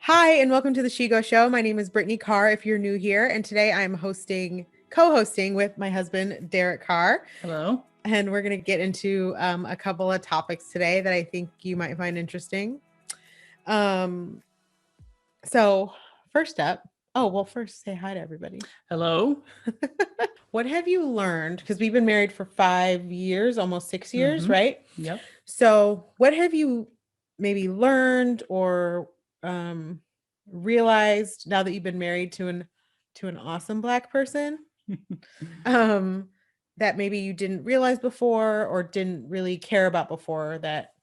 Hi, and welcome to the Shego Show. My name is Brittany Carr if you're new here, and today I'm co-hosting with my husband, Derek Carr. Hello. And we're going to get into a couple of topics today that I think you might find interesting. Um, so, first up, first say hi to everybody. Hello. What have you learned? Because we've been married for 5 years, almost 6 years, right? Yep. So, what have you maybe learned or realized now that you've been married to an awesome Black person? um, that maybe you didn't realize before or didn't really care about before that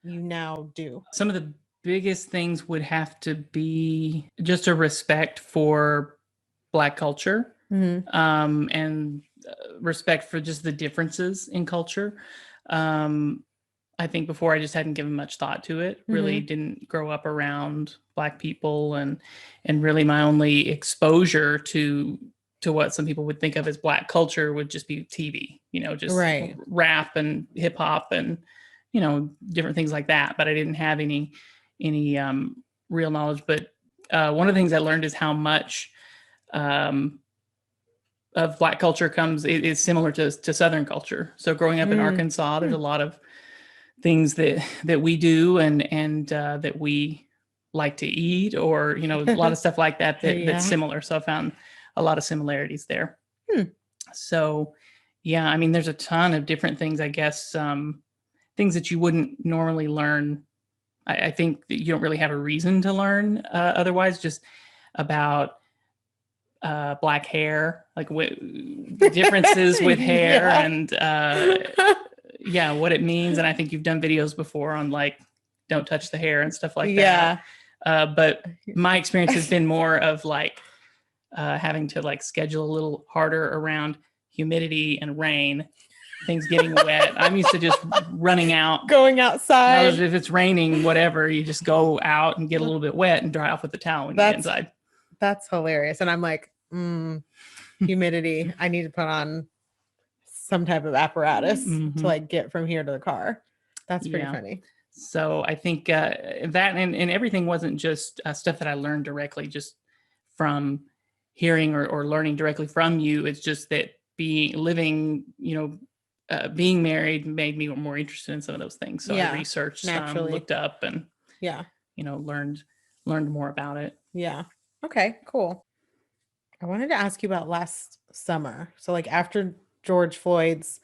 you now do? Some of the biggest things would have to be just a respect for Black culture, Mm-hmm. and respect for just the differences in culture. Um, I think before I just hadn't given much thought to it. Really Mm-hmm. didn't grow up around Black people, and really my only exposure to what some people would think of as Black culture would just be TV. Just Right. rap and hip hop and different things like that. But I didn't have any real knowledge. But one of the things I learned is how much um, of Black culture is similar to Southern culture. So growing up in Arkansas, there's a lot of things that we do and that we like to eat, or a lot of stuff like that's similar. So I found a lot of similarities there. So yeah, I mean, there's a ton of different things, I guess, things that you wouldn't normally learn. I think that you don't really have a reason to learn otherwise, just about Black hair, like differences with hair and what it means. And I think you've done videos before on like don't touch the hair and stuff like that. But my experience has been more of like having to like schedule a little harder around humidity and rain, things getting wet. I'm used to just running out, going outside. If it's raining, whatever, you just go out and get a little bit wet and dry off with the towel when you get inside. That's hilarious. And I'm like, humidity. I need to put on some type of apparatus to like get from here to the car. That's pretty funny. So I think that and everything wasn't just stuff that I learned directly just from hearing or learning directly from you. It's just that being married made me more interested in some of those things. So I researched some, looked up, and learned more about it. Yeah. Okay, cool. I wanted to ask you about last summer. So like after George Floyd's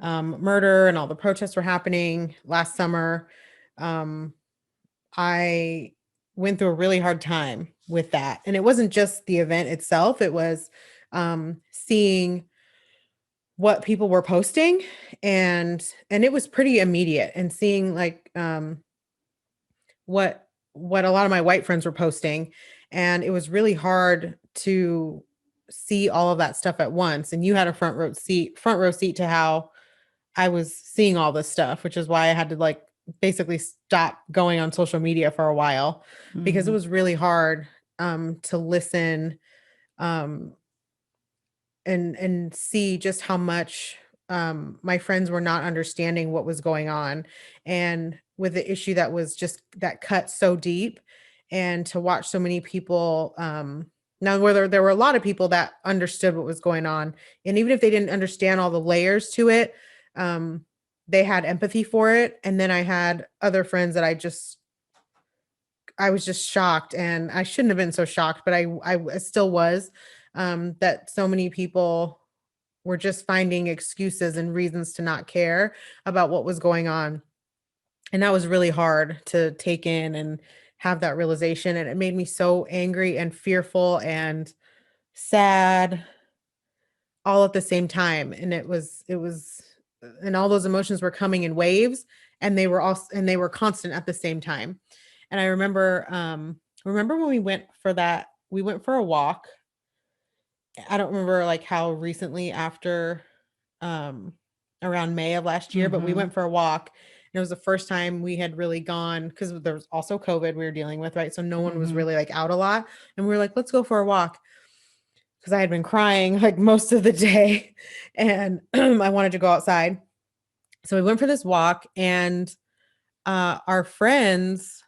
murder and all the protests were happening last summer, I went through a really hard time with that. And it wasn't just the event itself, it was seeing what people were posting, and it was pretty immediate, and seeing like what a lot of my white friends were posting, and it was really hard to see all of that stuff at once. And you had a front row seat to how I was seeing all this stuff, which is why I had to like basically stop going on social media for a while, because it was really hard to listen and see just how much my friends were not understanding what was going on, and with the issue that was just that cut so deep, and to watch so many people now, whether there were a lot of people that understood what was going on, and even if they didn't understand all the layers to it, they had empathy for it. And then I had other friends that I was just shocked, and I shouldn't have been so shocked, but I still was, that so many people were just finding excuses and reasons to not care about what was going on. And that was really hard to take in and have that realization. And it made me so angry and fearful and sad all at the same time. And and all those emotions were coming in waves, and they were constant at the same time. And I remember when we went for a walk. I don't remember like how recently after around May of last year, but we went for a walk, and it was the first time we had really gone, because there was also COVID we were dealing with, right? So no one was really like out a lot, and we were like, let's go for a walk, because I had been crying like most of the day, and I wanted to go outside. So we went for this walk, and our friends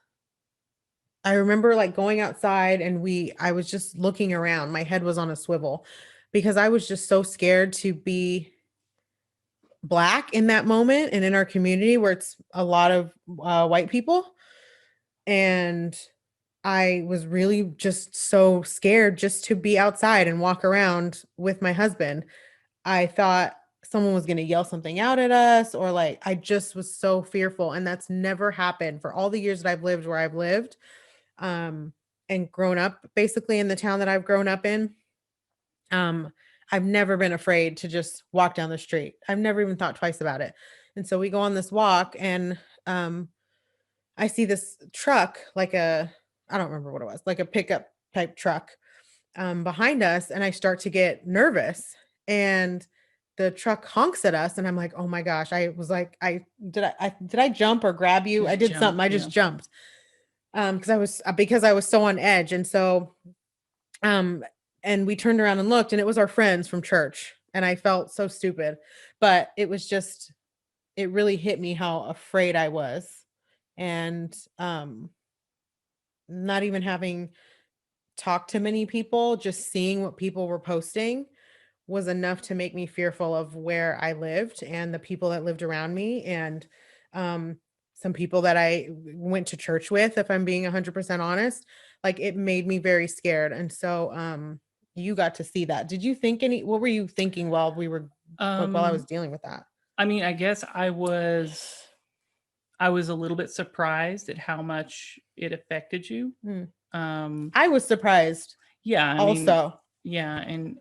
I remember like going outside and I was just looking around. My head was on a swivel because I was just so scared to be Black in that moment and in our community where it's a lot of white people. And I was really just so scared just to be outside and walk around with my husband. I thought someone was going to yell something out at us, or like I just was so fearful, and that's never happened for all the years that I've lived where I've lived, um and grown up basically in the town that I've grown up in. um I've never been afraid to just walk down the street. I've never even thought twice about it. And so we go on this walk, and I see this truck, like a, I don't remember what it was, like a pickup type truck, behind us, and I start to get nervous, and the truck honks at us, and I'm like, "Oh my gosh!" I was like, I did I jump or grab you? I Just did something. jump. I Yeah. just jumped, because I was so on edge, and so um, and we turned around and looked, and it was our friends from church, and I felt so stupid, but it was just, it really hit me how afraid I was, and not even having talked to many people, just seeing what people were posting was enough to make me fearful of where I lived and the people that lived around me, and um some people that I went to church with, if I'm being 100% honest. Like, it made me very scared. And so you got to see that. Did you think any, what were you thinking while we were, like, while I was Um, dealing with that? I mean, I guess I was a little bit surprised at how much it affected you. Mm. Um, I was surprised yeah, I mean, also. yeah, and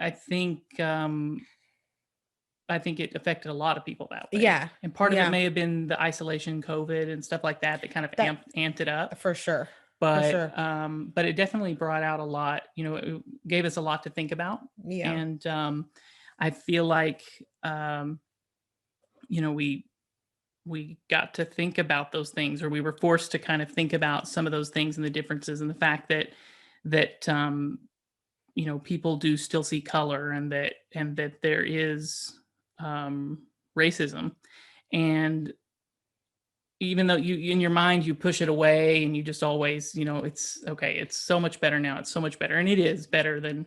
I think um, I think it affected a lot of people that way. Yeah. And part of it Yeah. may have been the isolation, COVID, and stuff like that that kind of That, amped it up. for sure. For But sure. but it definitely brought out a lot. It gave us a lot to think about, Yeah. and I feel like um, we got to think about those things, or we were forced to kind of think about some of those things and the differences, and the fact that people do still see color, and that there is um, racism. And even though you in your mind you push it away, and you just always, it's okay, it's so much better now, it's so much better, and it is better than,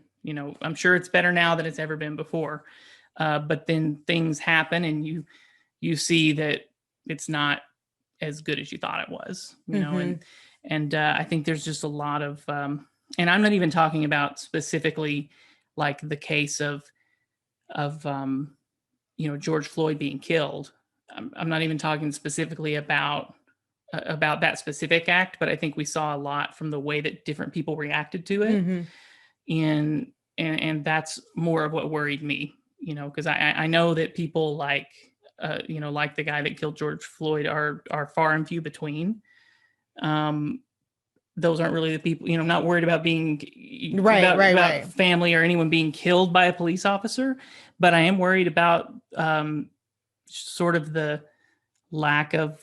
I'm sure it's better now than it's ever been before. But then things happen, and you see that it's not as good as you thought it was, Hmm. and I think there's just a lot of and I'm not even talking about specifically like the case of George Floyd being killed. I'm not even talking specifically about that specific act, but I think we saw a lot from the way that different people reacted to it, Hmm. and that's more of what worried me, because I know that people like the guy that killed George Floyd are far and few between. Um, those aren't really the people, I'm not worried about being Right, about right, about right. family or anyone being killed by a police officer, but I am worried about sort of the lack of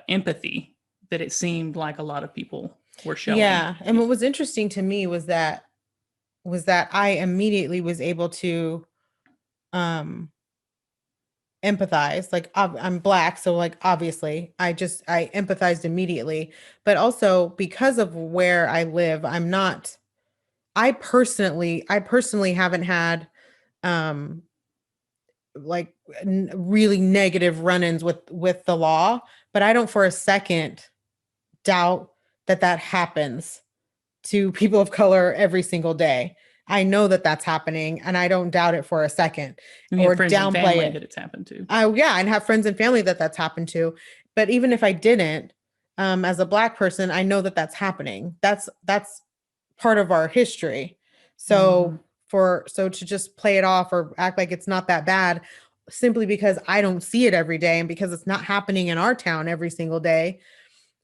empathy that it seemed like a lot of people were showing. Yeah, and what was interesting to me was that I immediately was able to um empathize. Like, I'm Black, so like obviously I empathized immediately, but also because of where I live, I personally haven't had um like really negative run-ins with the law, but I don't for a second doubt that that happens to people of color every single day. I know that that's happening, and I don't doubt it for a second And you have or friends and downplay family it. that it's happened to. Yeah, and have friends and family that that's happened to. But even if I didn't, as a Black person, I know that that's happening. That's part of our history. Mm-hmm. So to just play it off or act like it's not that bad simply because I don't see it every day and because it's not happening in our town every single day,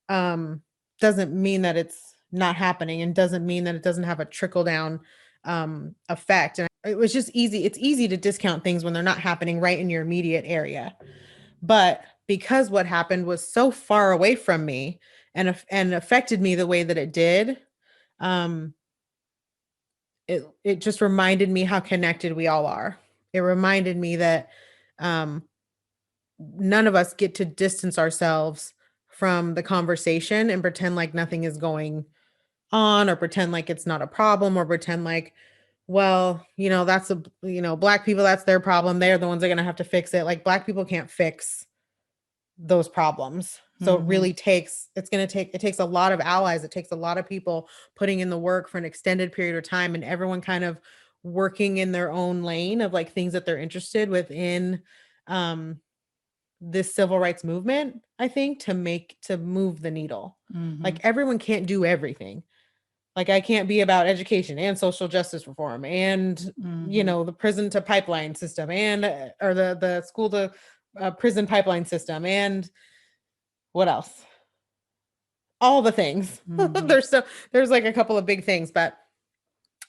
um, doesn't mean that it's not happening, and doesn't mean that it doesn't have a trickle down effect. And it was just easy. It's easy to discount things when they're not happening right in your immediate area. But because what happened was so far away from me and affected me the way that it did, um, it just reminded me how connected we all are. It reminded me that um, none of us get to distance ourselves from the conversation and pretend like nothing is going on, or pretend like it's not a problem, or pretend like, well, that's black people, that's their problem. They're the ones that are going to have to fix it. Like, black people can't fix those problems. So Mhm. it takes a lot of allies. It takes a lot of people putting in the work for an extended period of time, and everyone kind of working in their own lane of like things that they're interested within um this civil rights movement, I think, to move the needle. Like, Mhm. everyone can't do everything. Like, I can't be about education and social justice reform and Mhm. the prison to pipeline system, and or the school to prison pipeline system, and what else? All the things. Mhm. There's like a couple of big things, but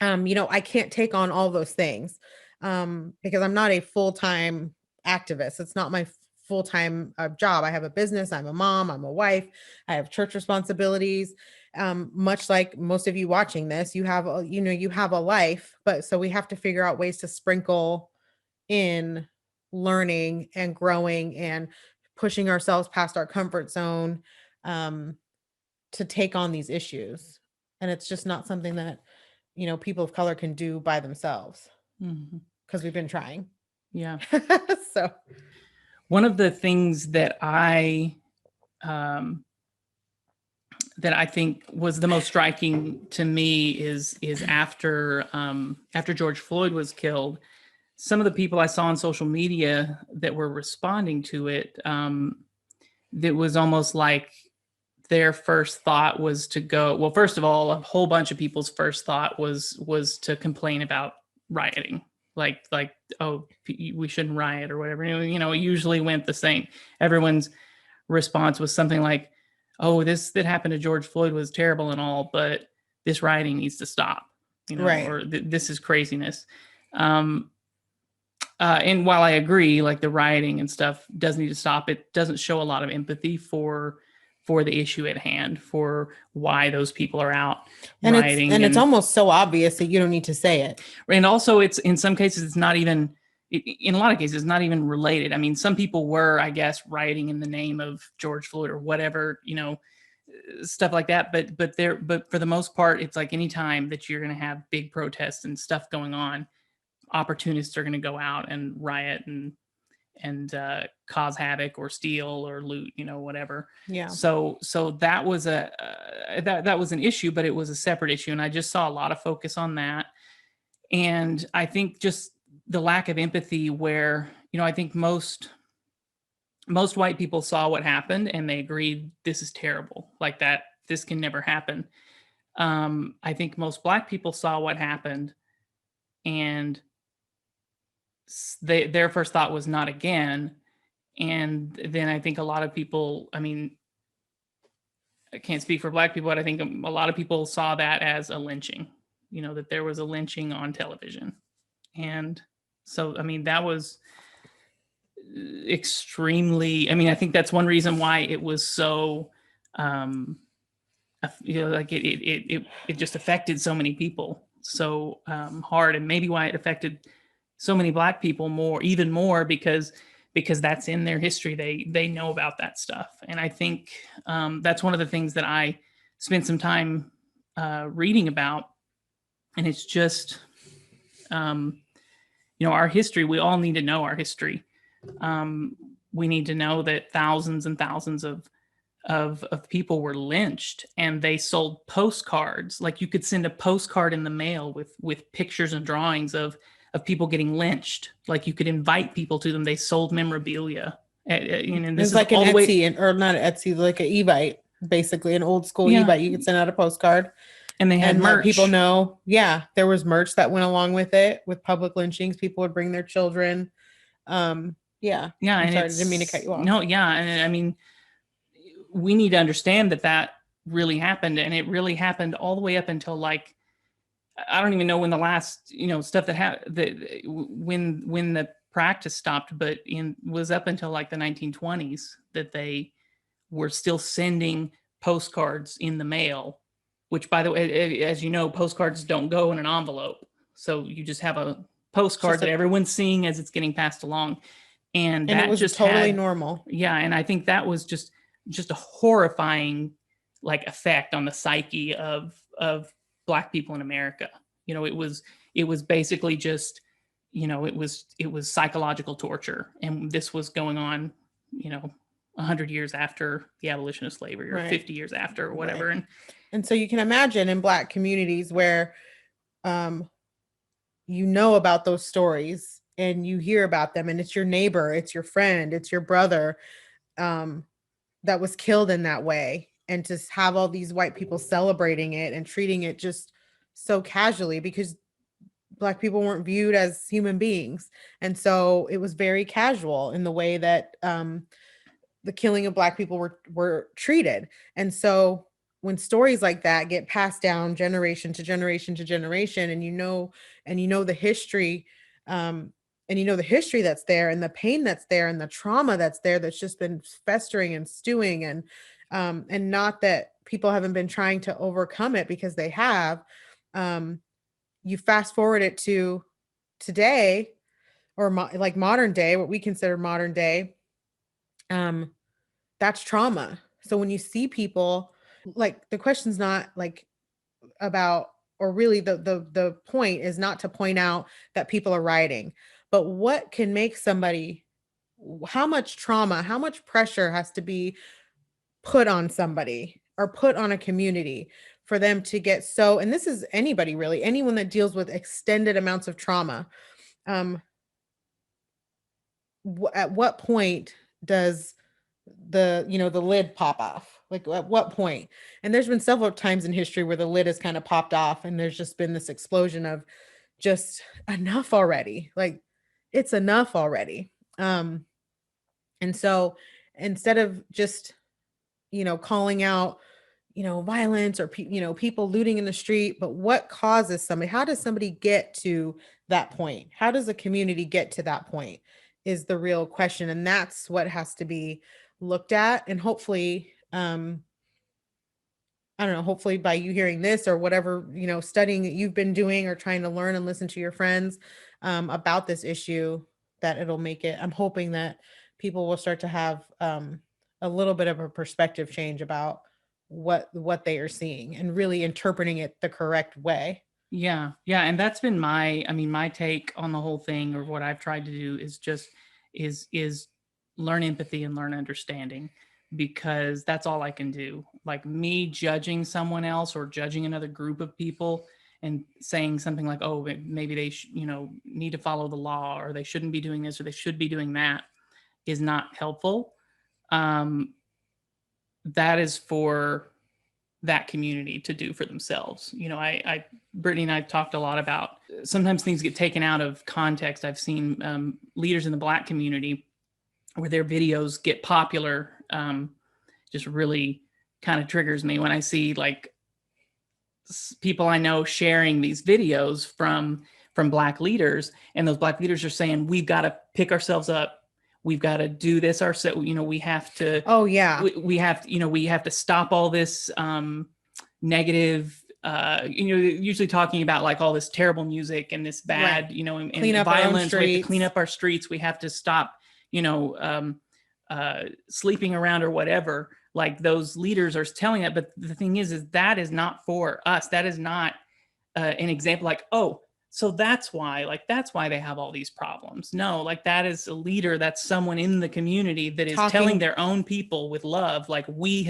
I can't take on all those things because I'm not a full-time activist. It's not my full-time job. I have a business, I'm a mom, I'm a wife, I have church responsibilities. Much like most of you watching this, you have a life, but so we have to figure out ways to sprinkle in learning and growing and pushing ourselves past our comfort zone um, to take on these issues. And it's just not something that people of color can do by themselves Mhm. because we've been trying. Yeah. So, One of the things um, that I think was the most striking to me is after George Floyd was killed, some of the people I saw on social media that were responding to it, that was almost like their first thought was to go. Well, first of all, a whole bunch of people's first thought was to complain about rioting, like oh, we shouldn't riot or whatever. It usually went the same. Everyone's response was something like, "Oh, this that happened to George Floyd was terrible and all, but this rioting needs to stop," right. or this is craziness. Um, and while I agree, like the rioting and stuff does need to stop, it doesn't show a lot of empathy for the issue at hand, for why those people are out And it's rioting, and it's almost so obvious that you don't need to say it. also it's in some cases it's not even in a lot of cases not even related. I mean, some people were, I guess, rioting in the name of George Floyd or whatever, stuff like that. But for the most part, it's like anytime that you're going to have big protests and stuff going on, opportunists are going to go out and riot and cause havoc or steal or loot, whatever. Yeah. So that was that was an issue, but it was a separate issue, and I just saw a lot of focus on that. And I think just the lack of empathy, where I think most white people saw what happened and they agreed this is terrible, like that this can never happen. I think most black people saw what happened and their first thought was not again. And then I think a lot of people, I mean, I can't speak for black people, but I think a lot of people saw that as a lynching, that there was a lynching on television. And so, I mean, that was extremely, I mean, I think that's one reason why it was so, um, like it just affected so many people so hard, and maybe why it affected so many black people even more, because that's in their history. They know about that stuff, and I think that's one of the things that I spent some time reading about, and it's just um, our history. We all need to know our history. We need to know that thousands and thousands of people were lynched, and they sold postcards. Like, you could send a postcard in the mail with pictures and drawings of people getting lynched. Like, you could invite people to them. They sold memorabilia. And this It's is like an all the way. Etsy, or not an Etsy, like an Evite, basically an old school Yeah, Evite. You could send out a postcard and they had and let people merch. know. Yeah, there was merch that went along with it. With public lynchings, people would bring their children. Yeah. Yeah, I'm and sorry, I didn't mean to cut it's you off. no, yeah, and I mean, we need to understand that really happened, and it really happened all the way up until, like, I don't even know when the last, stuff that when the practice stopped, but in was up until like the 1920s that they were still sending postcards in the mail, which, by the way, as you know, postcards don't go in an envelope. So you just have a It's just postcard that a everyone's seeing as it's getting passed along. And And it that was just totally had, normal. yeah. And I think that was just just a horrifying like effect on the psyche of Black people in America. You know, it was basically just, you know, it was psychological torture, and this was going on, you know, 100 years after the abolition of slavery, or Right. 50 years after, or whatever. Right. And so you can imagine in Black communities where um you know about those stories and you hear about them, and it's your neighbor, it's your friend, it's your brother, um that was killed in that way, and to have all these white people celebrating it and treating it just so casually because Black people weren't viewed as human beings. And so it was very casual in the way that the killing of Black people were treated. And so when stories like that get passed down generation to generation to generation, and you know the history, um and you know the history that's there, and the pain that's there, and the trauma that's there, that's just been festering and stewing, and not that people haven't been trying to overcome it, because they have. You fast forward it to today, or like modern day, what we consider modern day. um that's trauma. So when you see people, like, the question's not like about, or really the point is not to point out that people are rioting, but what can make somebody, how much trauma, how much pressure has to be put on somebody or put on a community for them to get so, and this is anybody, really anyone that deals with extended amounts of trauma. um at what point does the lid pop off? Like, at what point? And there's been several times in history where the lid has kind of popped off, and there's just been this explosion of just enough already. Like, it's enough already. And so instead of just calling out violence, or people looting in the street, but what causes somebody, how does somebody get to that point? How does a community get to that point is the real question. And that's what has to be looked at. And hopefully, I don't know, hopefully by you hearing this, or whatever, studying that you've been doing, or trying to learn and listen to your friends about this issue, that it'll make it, I'm hoping that people will start to have a little bit of a perspective change about what they are seeing, and really interpreting it the correct way. Yeah, yeah, and that's been my, I mean, my take on the whole thing, or what I've tried to do, is just is learn empathy and learn understanding, because that's all I can do. Like, me judging someone else, or judging another group of people, and saying something like, "Oh, maybe they need to follow the law, or they shouldn't be doing this, or they should be doing that," is not helpful. Um, that is for that community to do for themselves. You know, Brittany and I talked a lot about, sometimes things get taken out of context. I've seen leaders in the Black community where their videos get popular. Just really kind of triggers me when I see, like, people I know sharing these videos from Black leaders, and those Black leaders are saying, we've got to pick ourselves up, we've got to do this ourselves, we have to, Oh yeah. we have, we have to stop all this negative, usually talking about, like, all this terrible music and this bad, Right. and Up our own violence. We have to clean streets. up our streets. We have to stop, sleeping around, or whatever. Like, those leaders are telling that, but the thing is that is not for us. That is not an example. Like, oh, so that's why they have all these problems. No, like, that is a leader. That's someone in the community that is telling their own people with love, like, we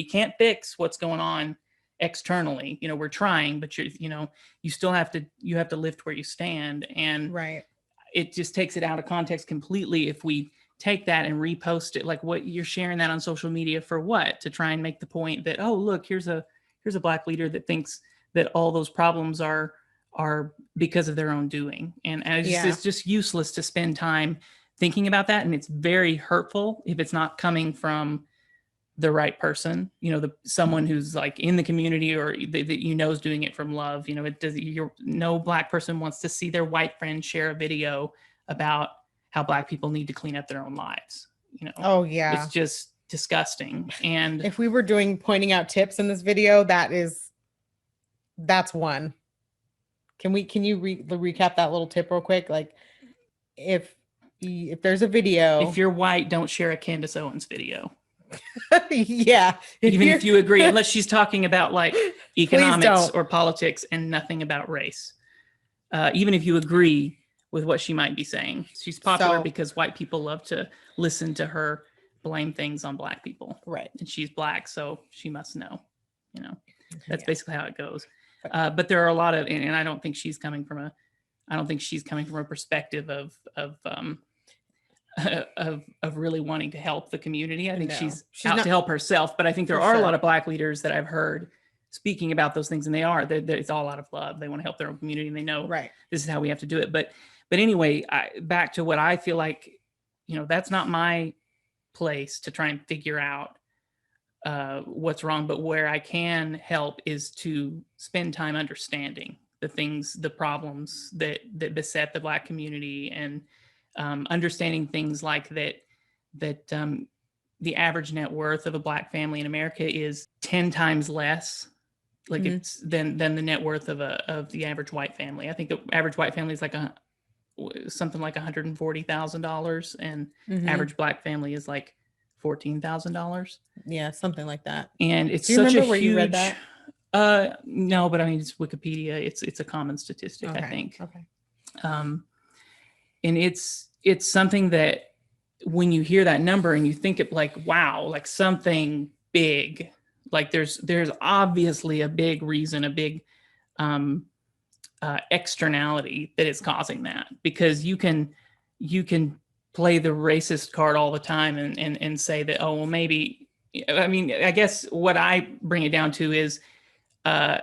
can't fix what's going on externally. We're trying, but you still have to lift where you stand. And Right. it just takes it out of context completely if we take that and repost it. Like, what you're sharing that on social media for, what? To try and make the point that, oh, look, here's a Black leader that thinks that all those problems are because of their own doing. And it's just useless to spend time thinking about that. And it's very hurtful if it's not coming from the right person, someone who's, like, in the community, or that is doing it from love. No Black person wants to see their white friend share a video about how Black people need to clean up their own lives. Oh yeah. It's just disgusting. And if we were pointing out tips in this video, that's one. Can you recap that little tip real quick? Like, if there's a video, if you're white, don't share a Candace Owens video. Yeah. Even if you agree, unless she's talking about like Please economics don't. or politics and nothing about race. Even if you agree with what she might be saying, she's popular So, because white people love to listen to her blame things on black people. right. And she's black, so she must know. You know, that's Yeah. basically how it goes. But there are a lot of, and I don't think she's coming from a, I don't think she's coming from a perspective of really wanting to help the community. I think No, she's she's out not to help herself. But I think there for are a lot sure. of black leaders that I've heard speaking about those things, and it's all out of love. They want to help their own community, and they know Right. this is how we have to do it. But anyway, back to what I feel like, that's not my place to try and figure out what's wrong. But where I can help is to spend time understanding the things, the problems that beset the black community, and understanding things like that the average net worth of a black family in America is 10 times less, like Mhm. it's than the net worth of the average white family. I think the average white family is like something like $140,000, and Mhm. average black family is like $14,000. Yeah, something like that. And it's Do you such a remember where you read huge that? no, but I mean it's Wikipedia. It's a common statistic, I Okay. think. Okay. Um, and it's something that when you hear that number and you think it like, wow, like something big, like there's obviously a big reason, a big um, externality that is causing that, because you can play the racist card all the time and say that, oh well, maybe, I mean, I guess what I bring it down to is uh,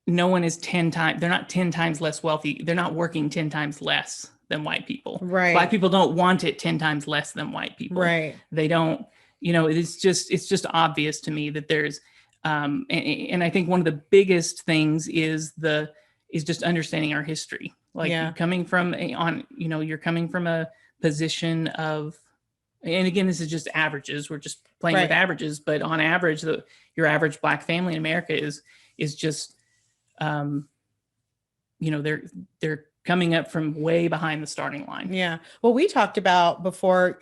no one is 10 times, they're not 10 times less wealthy, they're not working 10 times less than white people. Right. Black people don't want it 10 times less than white people. Right. They don't, it's just obvious to me that there's and I think one of the biggest things is just understanding our history. Like, Yeah. coming from you're coming from a position of, and again, this is just averages, we're just playing with Right. averages, but on average, your average black family in America is just um, they're coming up from way behind the starting line. Yeah. Well, we talked about before,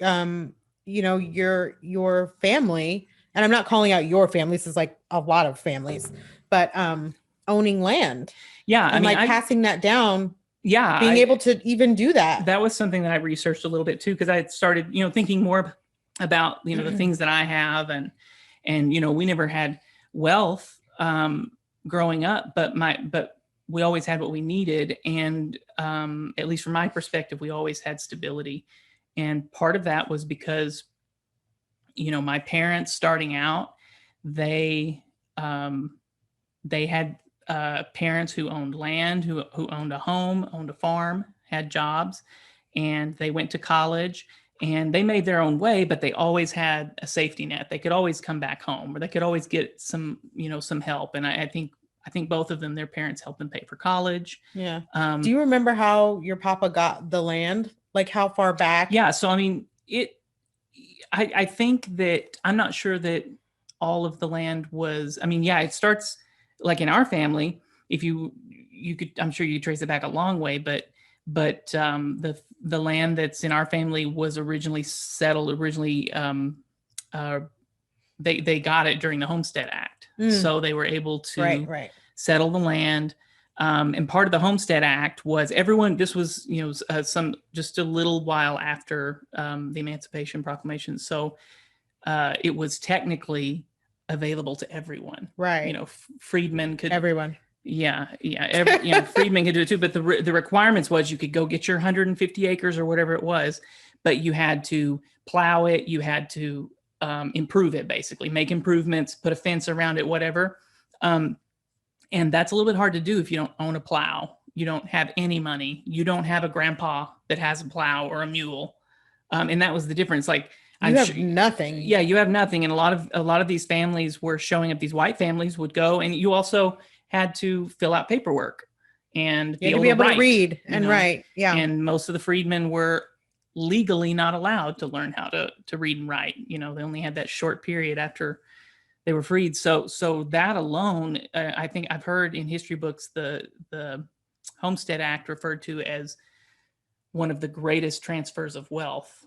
your family, and I'm not calling out your family. This is like a lot of families, but owning land Yeah, I and mean, like passing that down, being I able to even do that. that was something that I researched a little bit too, because I had started, thinking more about the things that I have, and we never had wealth growing up, but we always had what we needed, and at least from my perspective, we always had stability, and part of that was because my parents starting out, they they had parents who owned land, who owned a home, owned a farm, had jobs, and they went to college, and they made their own way, but they always had a safety net. They could always come back home, or they could always get some help. And I think both of them, their parents helped them pay for college. Yeah. Um, Do you remember how your papa got the land? Like how far back? yeah. So I mean, I think that I'm not sure that all of the land was. I mean, yeah, it starts like in our family. If you could, I'm sure you could trace it back a long way, but the land that's in our family was originally settled. Uh, they got it during the Homestead Act, so they were able to Right. settle the land. And part of the Homestead Act was everyone. This was some just a little while after the Emancipation Proclamation, so it was technically available to everyone. Right. Freedmen could. Everyone. Yeah. Freedmen could do it too, but the requirements was you could go get your 150 acres or whatever it was, but you had to plow it, you had to improve it, basically make improvements, put a fence around it, whatever. And that's a little bit hard to do if you don't own a plow, you don't have any money, you don't have a grandpa that has a plow or a mule, and that was the difference. Like, you have nothing. Yeah, you have nothing, and a lot of these families were showing up. These white families would go, and you also had to fill out paperwork and be able to read and write. Yeah, and most of the freedmen were legally not allowed to learn how to read and write. They only had that short period after they were freed. So that alone, I think I've heard in history books the Homestead Act referred to as one of the greatest transfers of wealth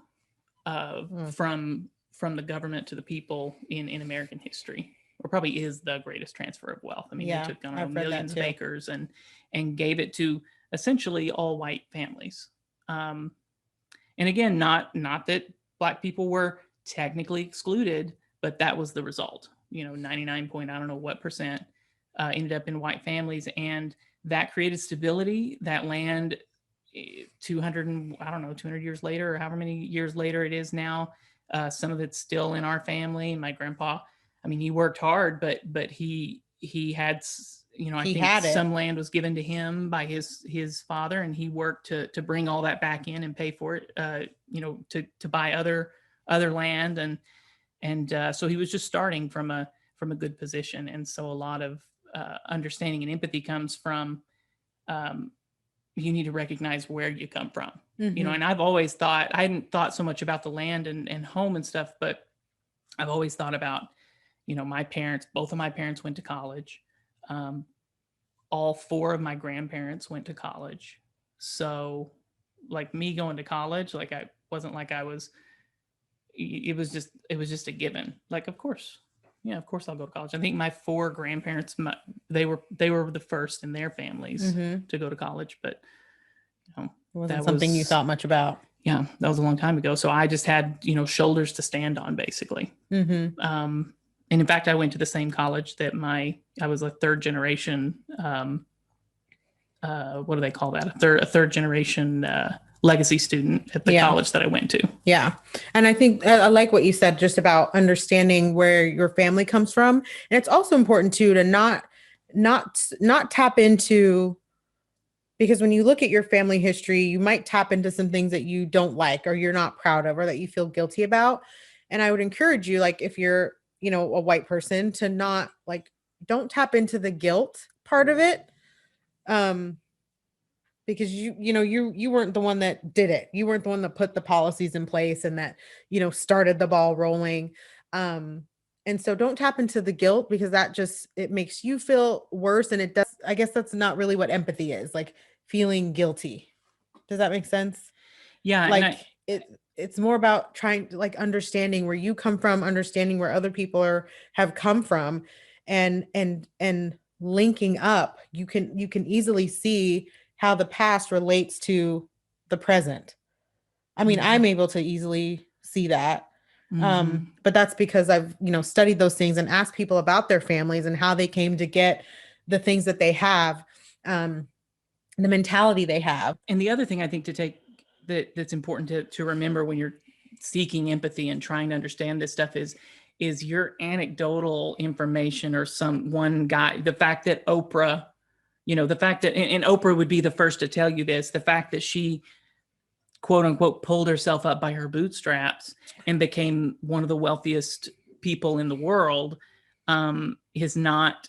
from from the government to the people in American history, or probably is the greatest transfer of wealth. I mean, they Yeah, took, I don't know, I've read that millions of too. acres and gave it to essentially all white families. And again, not that Black people were technically excluded, but that was the result. 99 point, I don't know what percent ended up in white families, and that created stability. That land, 200 and I don't know, 200 years later, or however many years later it is now, some of it's still in our family. My grandpa, I mean, he worked hard, but he had, I He think had it. some land was given to him by his father, and he worked to bring all that back in and pay for it, to buy other land, and so he was just starting from a good position. And so a lot of understanding and empathy comes from, you need to recognize where you come from. And I've always thought, I hadn't thought so much about the land and home and stuff, but I've always thought about, my parents, both of my parents went to college. All four of my grandparents went to college. So like me going to college, like I wasn't like I was, it was just a given. Like, of course, yeah, of course I'll go to college. I think my four grandparents, they were the first in their families to go to college, but it wasn't something you thought much about. Yeah, that was a long time ago. So I just had, shoulders to stand on, basically. And in fact, I went to the same college that I was a third generation, what do they call that? A third generation legacy student at the college that I went to. Yeah. And I think I like what you said just about understanding where your family comes from. And it's also important too to not tap into, because when you look at your family history, you might tap into some things that you don't like or you're not proud of or that you feel guilty about. And I would encourage you, like if you're, a white person, to not don't tap into the guilt part of it. Because you weren't the one that did it. You weren't the one that put the policies in place and that, started the ball rolling. And so don't tap into the guilt, because that it makes you feel worse. And it does, I guess that's not really what empathy is, like feeling guilty. Does that make sense? Yeah. Like it's more about trying to understanding where you come from, understanding where other people have come from, and linking up. You can easily see how the past relates to the present. I mean, I'm able to easily see that. But that's because I've, studied those things and asked people about their families and how they came to get the things that they have, the mentality they have. And the other thing I think that's important to remember when you're seeking empathy and trying to understand this stuff is your anecdotal information, or one guy, the fact that Oprah, the fact that, and Oprah would be the first to tell you this, the fact that she, quote unquote, pulled herself up by her bootstraps and became one of the wealthiest people in the world, is not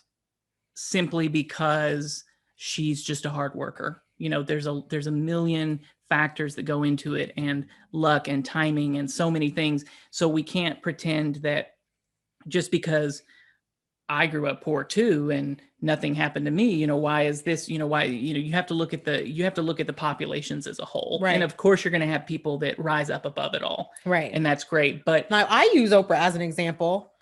simply because she's just a hard worker. There's a million factors that go into it, and luck and timing and so many things. So we can't pretend that just because I grew up poor too and nothing happened to me, why is this, why, you have to look at the populations as a whole. Right. And of course you're going to have people that rise up above it all. Right. And that's great. But now I use Oprah as an example.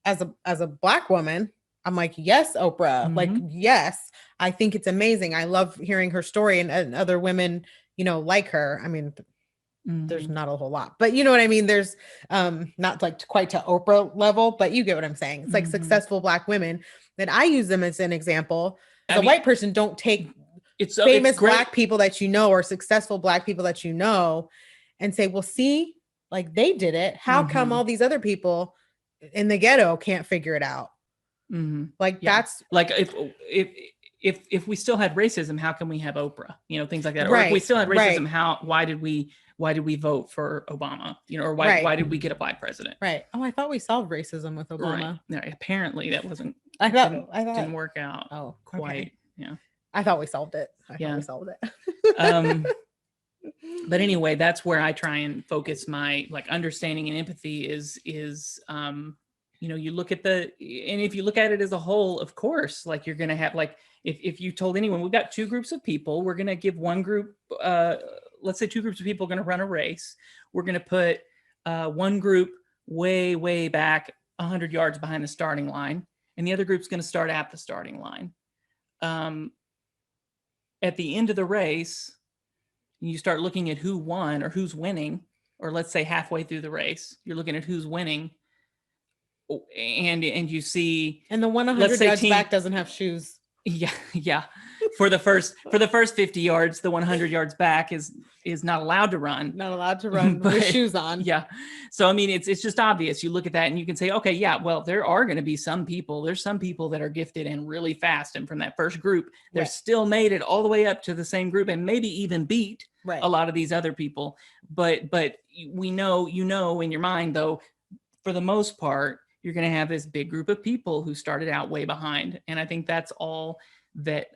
As a Black woman, I'm like, yes, Oprah, like, yes, I think it's amazing. I love hearing her story, and other women, like her. I mean, there's not a whole lot, but you know what I mean? There's not like quite to Oprah level, but you get what I'm saying. It's like successful Black women that I use them as an example. As a white person, don't take famous Black people that or successful Black people that and say, well, see, like they did it. How come all these other people in the ghetto can't figure it out? That's like, if we still had racism, how can we have Oprah? Things like that. Or right, if we still had racism, why did we vote for Obama? Or why did we get a Black president? Right. Oh, I thought we solved racism with Obama. Right. Yeah, apparently that wasn't. I thought didn't work out. Oh, quite. Okay. Yeah. I thought we solved it. I thought we solved it. But anyway, that's where I try and focus my understanding and empathy is you look at and if you look at it as a whole, of course, you're going to have, if you told anyone, we've got two groups of people, we're going to give one group, let's say two groups of people are going to run a race. We're going to put one group way, way back 100 yards behind the starting line, and the other group's going to start at the starting line. At the end of the race, you start looking at who won or who's winning, or let's say halfway through the race, you're looking at who's winning, and you see, And the one let's 100 say yards back doesn't have shoes. yeah. For the first 50 yards, the 100 yards back is not allowed to run. Not allowed to run with shoes on. Yeah. So I mean, it's just obvious. You look at that and you can say, okay, yeah, well, there are going to be some people. There's some people that are gifted and really fast, and from that first group, they're still made it all the way up to the same group, and maybe even beat a lot of these other people. But we know, in your mind though, for the most part, you're going to have this big group of people who started out way behind. And I think that's all that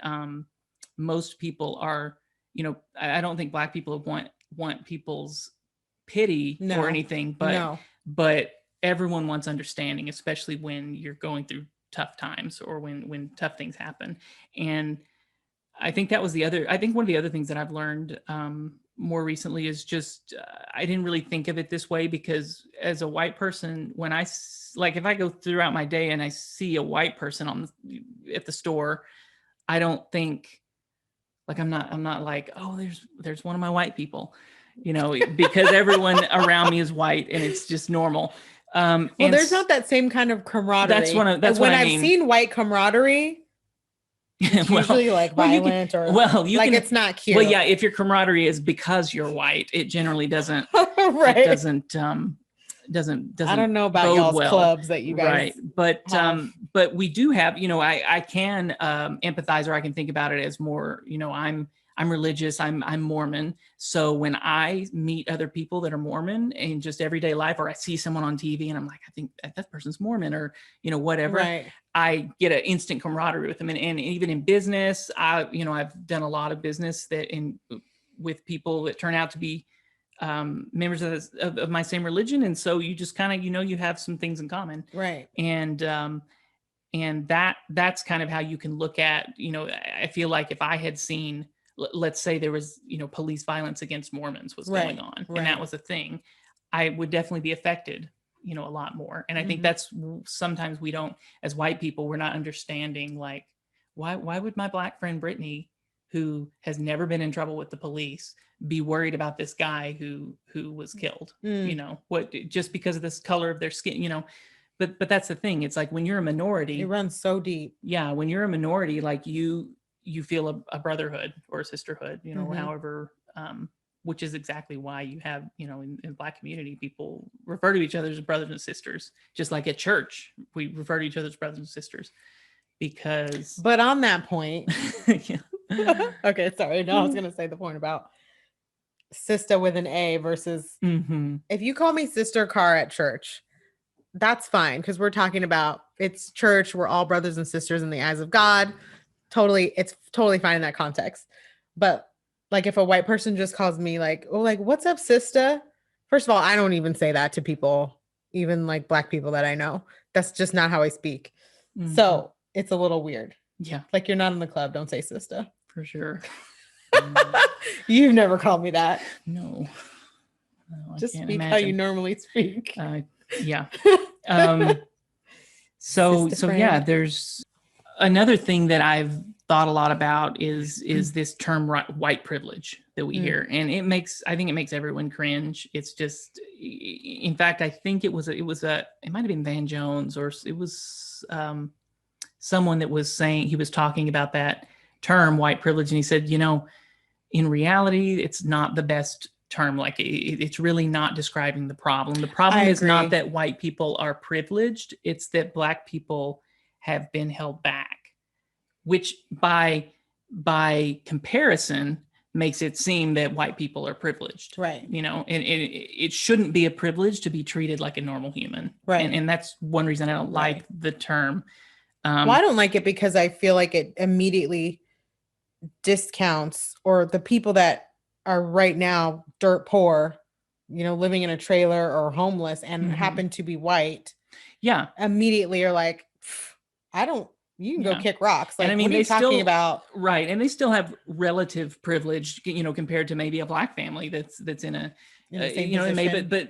most people are, I don't think Black people want people's pity or anything, but everyone wants understanding, especially when you're going through tough times or when tough things happen. And I think that was one of the other things that I've learned more recently is just, I didn't really think of it this way, because as a white person, when if I go throughout my day and I see a white person at the store, I don't think, like, I'm not like, oh, there's one of my white people, because everyone around me is white and it's just normal. Well, there's not that same kind of camaraderie. That's when I've seen white camaraderie. It's usually like violent it's not cute. Well, yeah, if your camaraderie is because you're white, it generally doesn't. Right. It doesn't. I don't know about y'all's clubs that you guys. Right, but we do have. I can empathize, or I can think about it as more. I'm religious. I'm Mormon. So when I meet other people that are Mormon in just everyday life, or I see someone on TV and I'm like, I think that person's Mormon, or whatever. Right. I get an instant camaraderie with them, and even in business, I've done a lot of business with people that turn out to be members of my same religion, and so you just kind of you have some things in common, right? And that's kind of how you can look at. I feel like if I had seen, let's say there was police violence against Mormons was going on, and that was a thing, I would definitely be affected a lot more. And I think that's sometimes we don't, as white people, we're not understanding, like, why would my Black friend Brittany, who has never been in trouble with the police, be worried about this guy who was killed? What, just because of this color of their skin? But that's the thing. It's like when you're a minority, it runs so deep. Yeah, when you're a minority, like you feel a brotherhood or a sisterhood, however, which is exactly why you have, in the Black community, people refer to each other as brothers and sisters. Just like at church, we refer to each other as brothers and sisters, because. But on that point, okay, sorry. No, I was going to say the point about sister with an A versus if you call me Sister Carr at church, that's fine, because we're talking about it's church. We're all brothers and sisters in the eyes of God. It's totally fine in that context. But like if a white person just calls me like, oh, like, what's up, sister? First of all, I don't even say that to people, even like Black people that I know. That's just not how I speak. So it's a little weird. Yeah. Like, you're not in the club, don't say sister. For sure. You've never called me that. No. Just speak how you normally speak. Yeah. So yeah, there's another thing that I've thought a lot about is this term white privilege that we hear, and I think it makes everyone cringe. It's just, in fact, I think it might have been Van Jones, or it was someone that was saying, he was talking about that term white privilege, and he said, in reality, it's not the best term. Like it's really not describing the problem. The problem is not that white people are privileged, it's that Black people have been held back, which by comparison makes it seem that white people are privileged, right? And it shouldn't be a privilege to be treated like a normal human, right? And that's one reason I don't like the term. Well, I don't like it because I feel like it immediately discounts, or the people that are right now dirt poor, living in a trailer or homeless and happen to be white, immediately are like, you can go kick rocks. Like, and I mean, what are you talking about? Right. And they still have relative privilege, compared to maybe a Black family that's in a, same position. but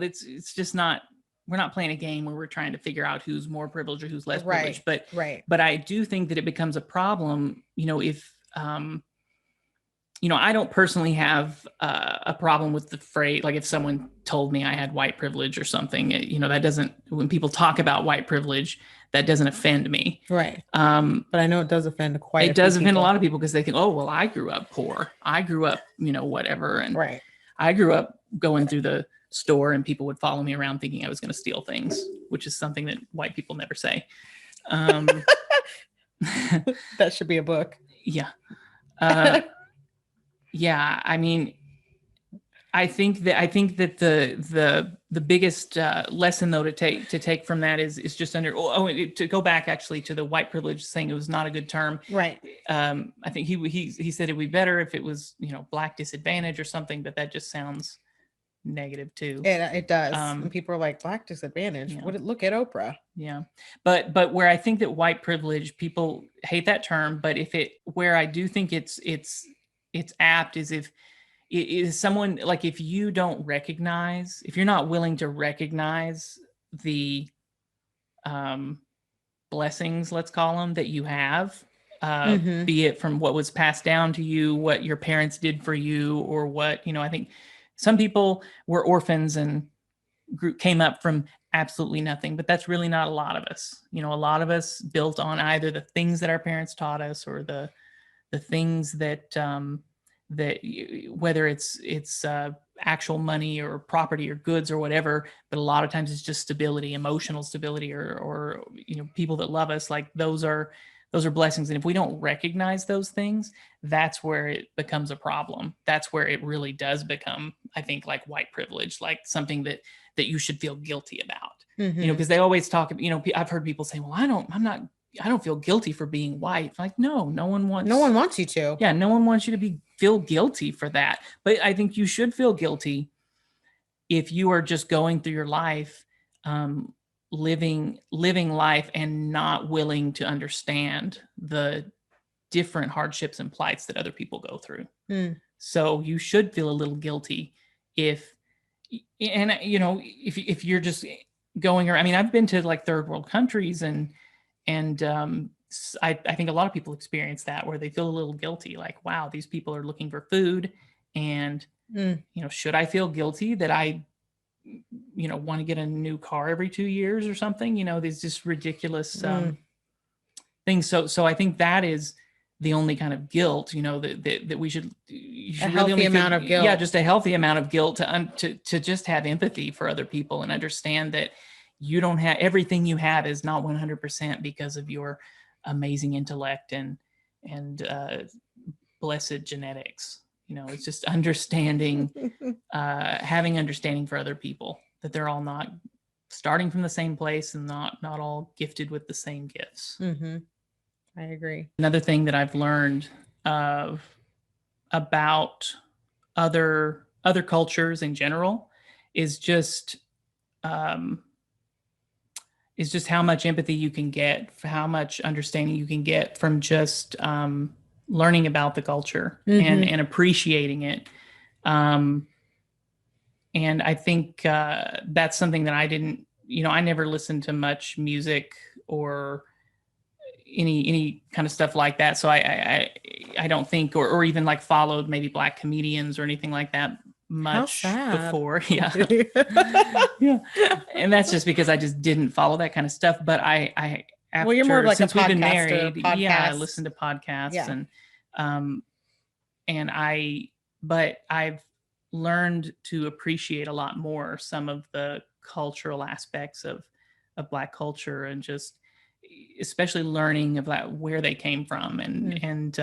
it's just not, we're not playing a game where we're trying to figure out who's more privileged or who's less privileged. Right. But I do think that it becomes a problem, if I don't personally have a problem with the phrase, like if someone told me I had white privilege or something, that doesn't, when people talk about white privilege, that doesn't offend me. Right. But I know it does offend quite It does offend a lot of people because they think, oh, well, I grew up poor. I grew up, whatever. And right. I grew up going through the store and people would follow me around thinking I was going to steal things, which is something that white people never say. That should be a book. Yeah. Yeah. I mean, I think that the biggest lesson though to take from that is just to go back actually to the white privilege saying it was not a good term. Right. I think he said it'd be better if it was, black disadvantage or something, but that just sounds negative too. It does. And people are like, black disadvantage. Yeah. Look at Oprah. Yeah. But where I think that white privilege, people hate that term, but where I do think it's apt is if it is someone like, if you're not willing to recognize the blessings, let's call them, that you have, be it from what was passed down to you, what your parents did for you, or what, I think some people were orphans and came up from absolutely nothing, but that's really not a lot of us. A lot of us built on either the things that our parents taught us or the things that whether it's actual money or property or goods or whatever, but a lot of times it's just stability, emotional stability, or people that love us. Like those are blessings. And if we don't recognize those things, that's where it becomes a problem. That's where it really does become, I think, like white privilege, like something that you should feel guilty about. Because they always talk, I've heard people say, well, I don't feel guilty for being white. Like, no one wants you to. Yeah. No one wants you to feel guilty for that. But I think you should feel guilty if you are just going through your life, living life and not willing to understand the different hardships and plights that other people go through. So you should feel a little guilty if you're just going around. I mean, I've been to like third world countries and I think a lot of people experience that, where they feel a little guilty, like, wow, these people are looking for food. And, should I feel guilty that I, want to get a new car every 2 years or something? These just ridiculous things. So I think that is the only kind of guilt, that you should a really healthy amount of guilt. Yeah, just a healthy amount of guilt to just have empathy for other people and understand that you don't have everything you have is not 100% because of your amazing intellect and blessed genetics. It's just understanding, having understanding for other people, that they're all not starting from the same place and not all gifted with the same gifts. I agree. Another thing that I've learned about other cultures in general is just how much empathy you can get, how much understanding you can get from just learning about the culture and appreciating it. And I think that's something that I didn't, I never listened to much music or any kind of stuff like that. So I don't think, or even like followed maybe Black comedians or anything like that much before. Yeah. Yeah. And that's just because I just didn't follow that kind of stuff. But I after, well, you're more like since a we've been married, yeah, I listen to podcasts but I've learned to appreciate a lot more some of the cultural aspects of Black culture, and just especially learning about where they came from and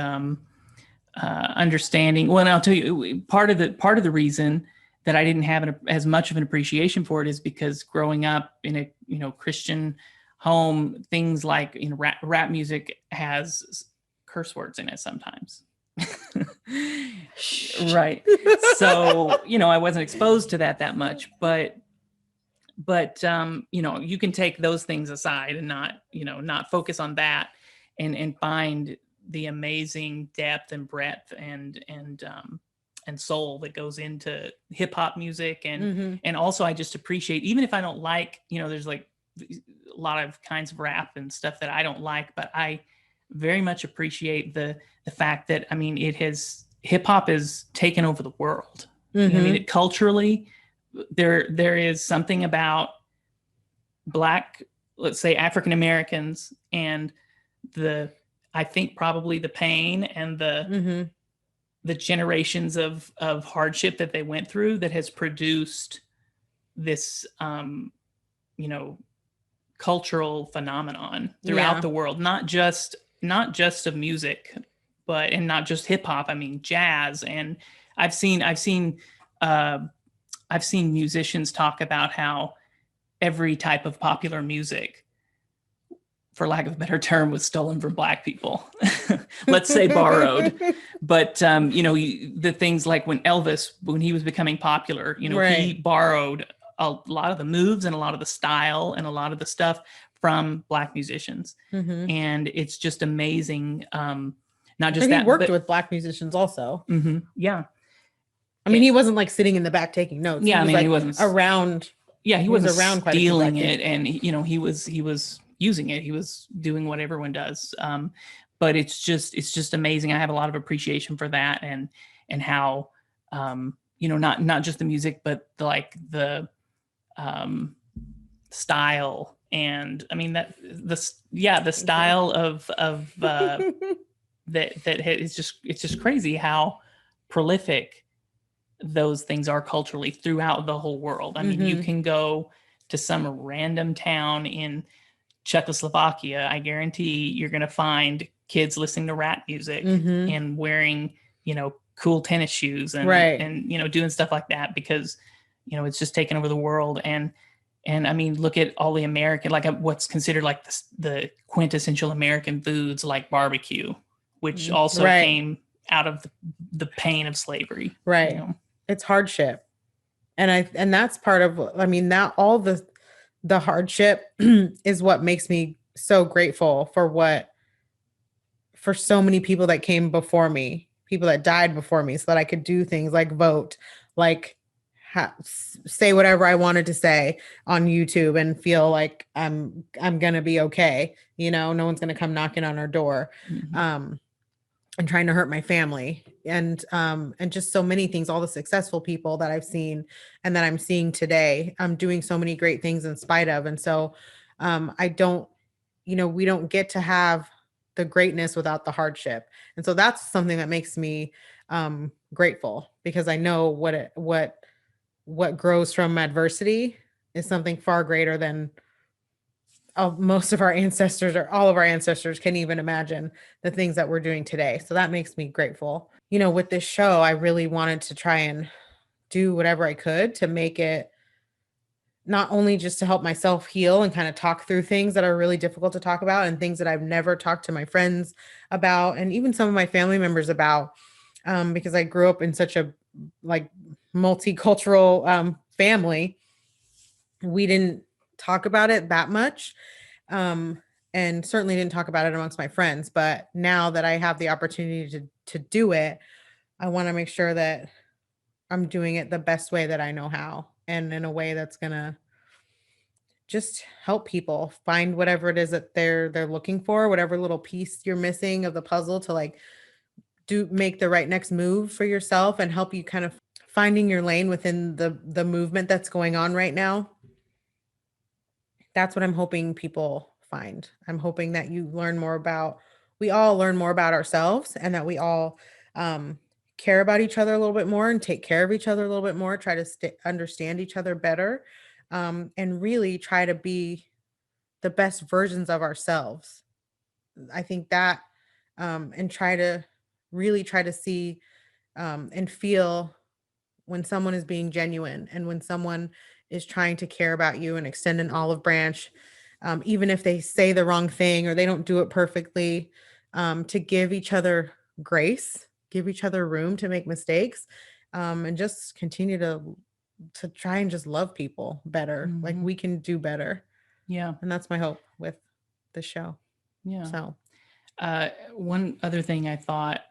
understanding. Well, and I'll tell you, part of the reason that I didn't have as much of an appreciation for it is because growing up in a Christian home, things like rap music has curse words in it sometimes. Right. So I wasn't exposed to that much, but you can take those things aside and not focus on that and find the amazing depth and breadth and and soul that goes into hip hop music. Mhm. And also I just appreciate, even if I don't like, there's like a lot of kinds of rap and stuff that I don't like, but I very much appreciate the fact that, I mean, hip hop has taken over the world. I mean, Mhm. culturally, there is something about Black, let's say African Americans, and the I think probably the pain and Mhm. the generations of hardship that they went through that has produced this you know cultural phenomenon throughout Yeah. the world, not just of music, but and not just hip hop. I mean, jazz. And uh, I've seen musicians talk about how every type of popular music, for lack of a better term, was stolen from Black people. Let's say borrowed. But the things like when he was becoming popular, he Right. borrowed a lot of the moves and a lot of the style and a lot of the stuff from Black musicians. Mhm. And it's just amazing. Not But just he that, worked but with Black musicians also. yeah. I mean, he wasn't like sitting in the back taking notes. He Yeah, I was mean, like around. he He was wasn't around quite a few Black stealing it, people. and he was using it. He was doing what everyone does. But it's just amazing. I have a lot of appreciation for that, and how not just the music, but the um style. And I mean the style of that it's just crazy how prolific those things are culturally throughout the whole world. I mean, you Mhm. can go to some random town in Czechoslovakia. I guarantee you're going to find kids listening to rap music Mhm. and wearing, cool tennis shoes, and Right. doing stuff like that, because it's just taken over the world. And I mean, look at all the American, like what's considered like the quintessential American foods, like barbecue, which also Right. came out of the pain of slavery. You Right. know, It's hardship. And that's part of, I mean, that all the hardship is what makes me so grateful for so many people that came before me, people that died before me, so that I could do things like vote, like say whatever I wanted to say on YouTube and feel like I'm gonna be okay. No one's gonna come knocking on our door. mm-hmm. Um, and trying to hurt my family, and just so many things, all the successful people that I've seen and that I'm seeing today, I'm doing so many great things in spite of. And so I don't we don't get to have the greatness without the hardship. And so that's something that makes me grateful, because I know what grows from adversity is something far greater than most of our ancestors, or all of our ancestors, can even imagine the things that we're doing today. So that makes me grateful. With this show, I really wanted to try and do whatever I could to make it not only just to help myself heal and kind of talk through things that are really difficult to talk about, and things that I've never talked to my friends about, and even some of my family members about, because I grew up in such a like multicultural family. We didn't talk about it that much, um, and certainly didn't talk about it amongst my friends. But now that I have the opportunity to do it, I want to make sure that I'm doing it the best way that I know how, and in a way that's gonna just help people find whatever it is that they're looking for, whatever little piece you're missing of the puzzle, to like do make the right next move for yourself, and help you kind of finding your lane within the movement that's going on right now. That's what I'm hoping people find. I'm hoping that we all learn more about ourselves, and that we all um, care about each other a little bit more, and take care of each other a little bit more, try to understand each other better, and really try to be the best versions of ourselves. I think that, and try to see and feel when someone is being genuine, and when someone is trying to care about you and extend an olive branch, even if they say the wrong thing or they don't do it perfectly, to give each other grace, give each other room to make mistakes, and just continue to try and just love people better. Like, Mm-hmm. we can do better, Yeah, and that's my hope with the show. yeah. So, One other thing I thought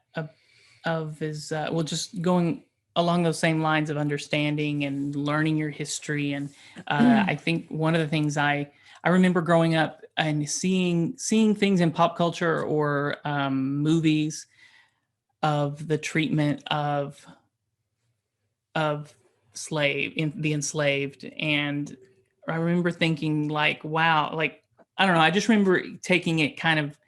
of is, well, just going. along those same lines of understanding and learning your history. And I think one of the things I remember growing up and seeing things in pop culture or movies of the treatment of the enslaved. And I remember thinking like, wow, like, I don't know. I just remember taking it kind of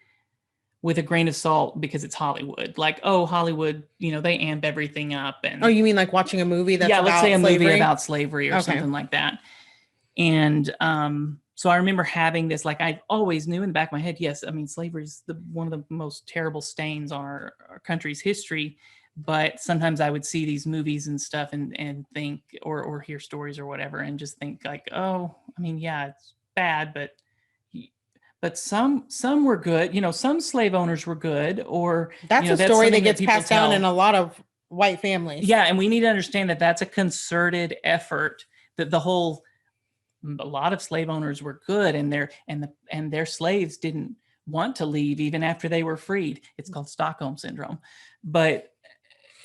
with a grain of salt because it's Hollywood. Like, oh, Hollywood, they amp everything up. Oh, And you mean like watching a movie that's yeah, let's say about a movie slavery? about slavery or Okay. something like that. And so I remember having this, like, I always knew in the back of my head, yes, I mean, slavery is one of the most terrible stains on our country's history. But sometimes I would see these movies and stuff and think, or hear stories or whatever, and just think like, oh, I mean, yeah, it's bad, but some were good. Some slave owners were good, or That's a that's story that something that gets people passed down in tell. a lot of white families. Yeah, and we need to understand that that's a concerted effort. That a lot of slave owners were good, and their slaves didn't want to leave even after they were freed. It's called Stockholm syndrome. But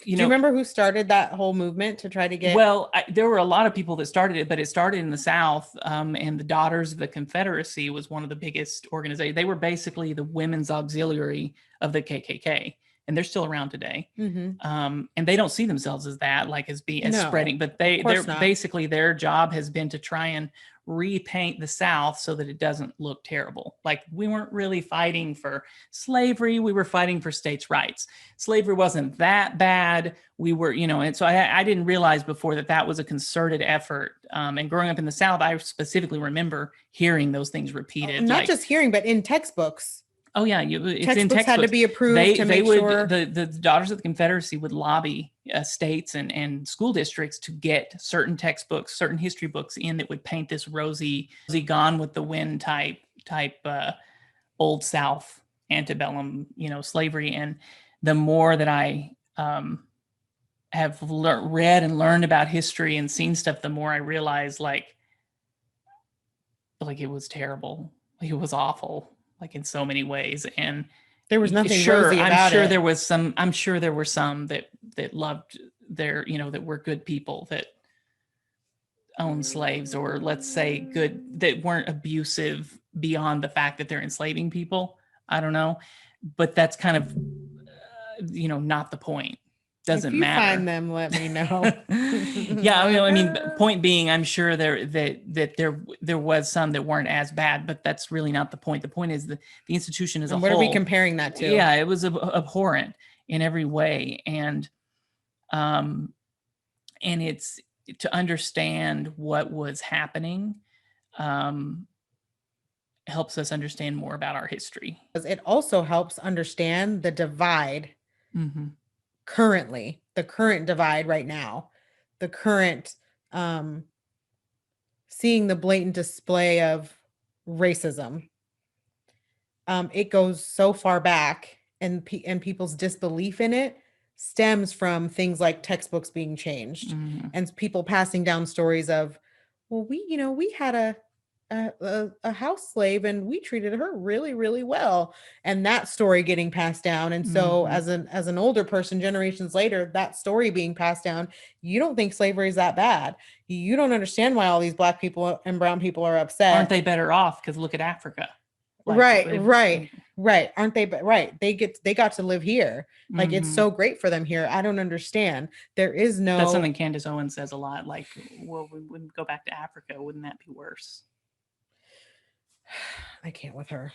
Do you remember who started that whole movement to try to get? well, there were a lot of people that started it, but it started in the South. And the Daughters of the Confederacy was one of the biggest organizations. They were basically the women's auxiliary of the KKK, and they're still around today. And they don't see themselves as that, like as spreading, but they're basically, their job has been to try and repaint the South so that it doesn't look terrible. Like, we weren't really fighting for slavery, we were fighting for states' rights. Slavery wasn't that bad. We were, and so I didn't realize before that was a concerted effort. And growing up in the South, I specifically remember hearing those things repeated. Not just hearing, but in textbooks. Oh yeah, it's in textbooks had to be approved the Daughters of the Confederacy would lobby states and school districts to get certain textbooks, certain history books in that would paint this rosy, Gone with the Wind type old South antebellum, slavery. And the more that I have read and learned about history and seen stuff, the more I realize like it was terrible, like it was awful, like in so many ways. And there was nothing rosy about I'm sure it. I'm sure there were some that loved their, that were good people that owned slaves, or let's say good, that weren't abusive beyond the fact that they're enslaving people. I don't know, but that's kind of not the point. Doesn't matter. If you find them, let me know. Yeah, I mean, point being, I'm sure there was some that weren't as bad, but that's really not the point. The point is the institution as a whole. What are we comparing that to? Yeah, it was abhorrent in every way, and it's to understand what was happening. Helps us understand more about our history. It also helps understand the divide. Currently, the current divide right now, the current seeing the blatant display of racism. It goes so far back, and people's disbelief in it stems from things like textbooks being changed and people passing down stories of, well, we had a house slave and we treated her really, really well, and that story getting passed down. And so as an older person, generations later, that story being passed down, you don't think slavery is that bad. You don't understand why all these Black people and brown people are upset. Aren't they better off? Because look at Africa. Like, right. Aren't they? Right. They got to live here. Like, it's so great for them here. I don't understand. There is no. That's something Candace Owens says a lot. Like, well, we wouldn't go back to Africa. Wouldn't that be worse? I can't with her.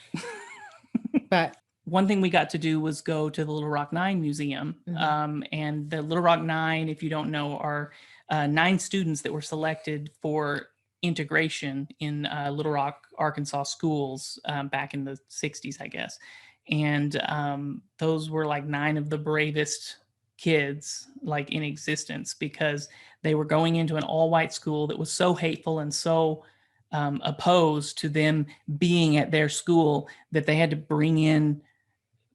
But one thing we got to do was go to the Little Rock 9 Museum. And the Little Rock 9, if you don't know, are 9 students that were selected for integration in Little Rock, Arkansas schools back in the 60s, I guess. And those were like 9 of the bravest kids like in existence, because they were going into an all-white school that was so hateful and so opposed to them being at their school that they had to bring in,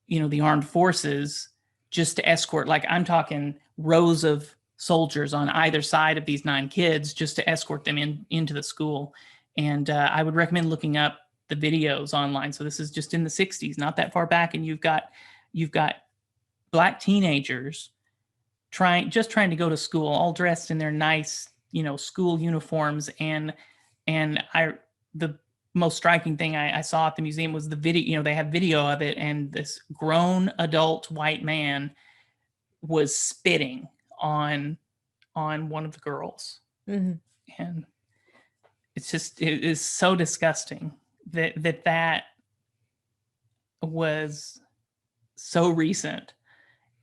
the armed forces just to escort. Like, I'm talking rows of soldiers on either side of these 9 kids just to escort them into the school. And I would recommend looking up the videos online. So this is just in the 60s, not that far back. And you've got Black teenagers trying to go to school, all dressed in their nice, school uniforms. And the most striking thing I saw at the museum was the video. They have video of it, and this grown adult white man was spitting on one of the girls. Mhm. And it is so disgusting that was so recent.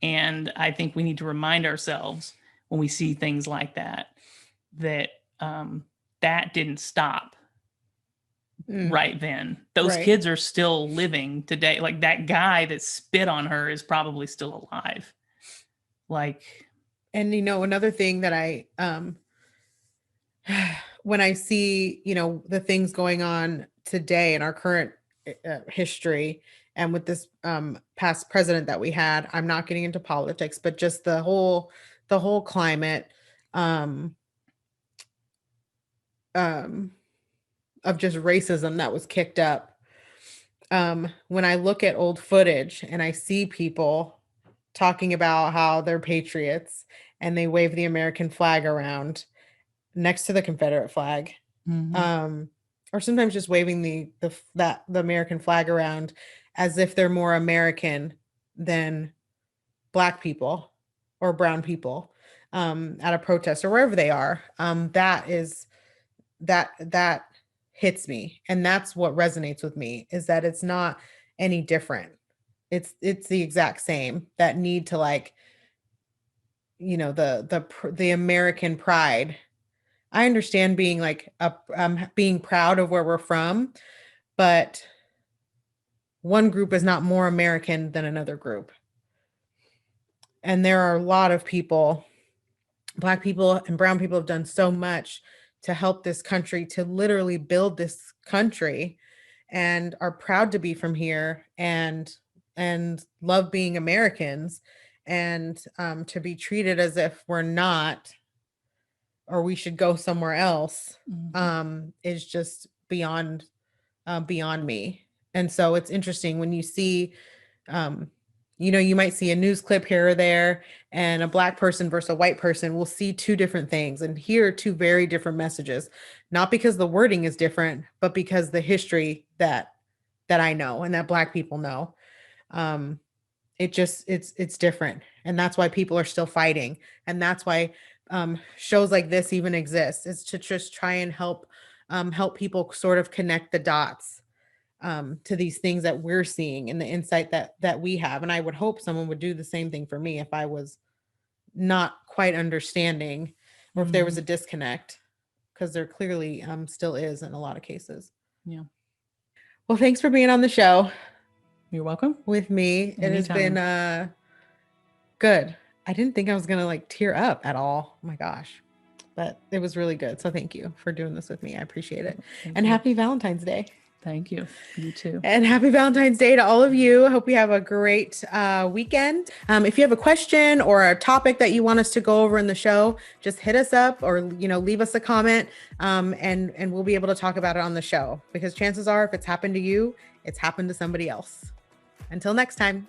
And I think we need to remind ourselves when we see things like that that didn't stop right then. Those Right. kids are still living today. Like, that guy that spit on her is probably still alive. Like, And another thing that I when I see, the things going on today in our current history, and with this past president that we had, I'm not getting into politics, but just the whole climate um of just racism that was kicked up. When I look at old footage and I see people talking about how they're patriots and they wave the American flag around next to the Confederate flag, or sometimes just waving the American flag around as if they're more American than Black people or brown people, at a protest or wherever they are. That hits me, and that's what resonates with me, is that it's not any different. It's the exact same. That need to, like, the American pride. I understand being like being proud of where we're from, but one group is not more American than another group. And there are a lot of people, Black people and brown people, have done so much to help this country, to literally build this country, and are proud to be from here, and love being Americans, and to be treated as if we're not, or we should go somewhere else, is just beyond me. And so it's interesting when you see, you might see a news clip here or there, and a Black person versus a white person will see two different things and hear two very different messages, not because the wording is different, but because the history that I know and that Black people know. It's different, and that's why people are still fighting, and that's why shows like this even exist. It's to just try and help people sort of connect the dots to these things that we're seeing and the insight that we have. And I would hope someone would do the same thing for me if I was not quite understanding, or if there was a disconnect, because there clearly still is in a lot of cases. Yeah. Well, thanks for being on the show. You're welcome. With me. It has been good. I didn't think I was gonna like tear up at all. Oh my gosh. But it was really good. So thank you for doing this with me. I appreciate it. And happy Valentine's Day. Thank you. You too. And happy Valentine's Day to all of you. I hope you have a great weekend. If you have a question or a topic that you want us to go over in the show, just hit us up, or leave us a comment, and we'll be able to talk about it on the show, because chances are, if it's happened to you, it's happened to somebody else. Until next time.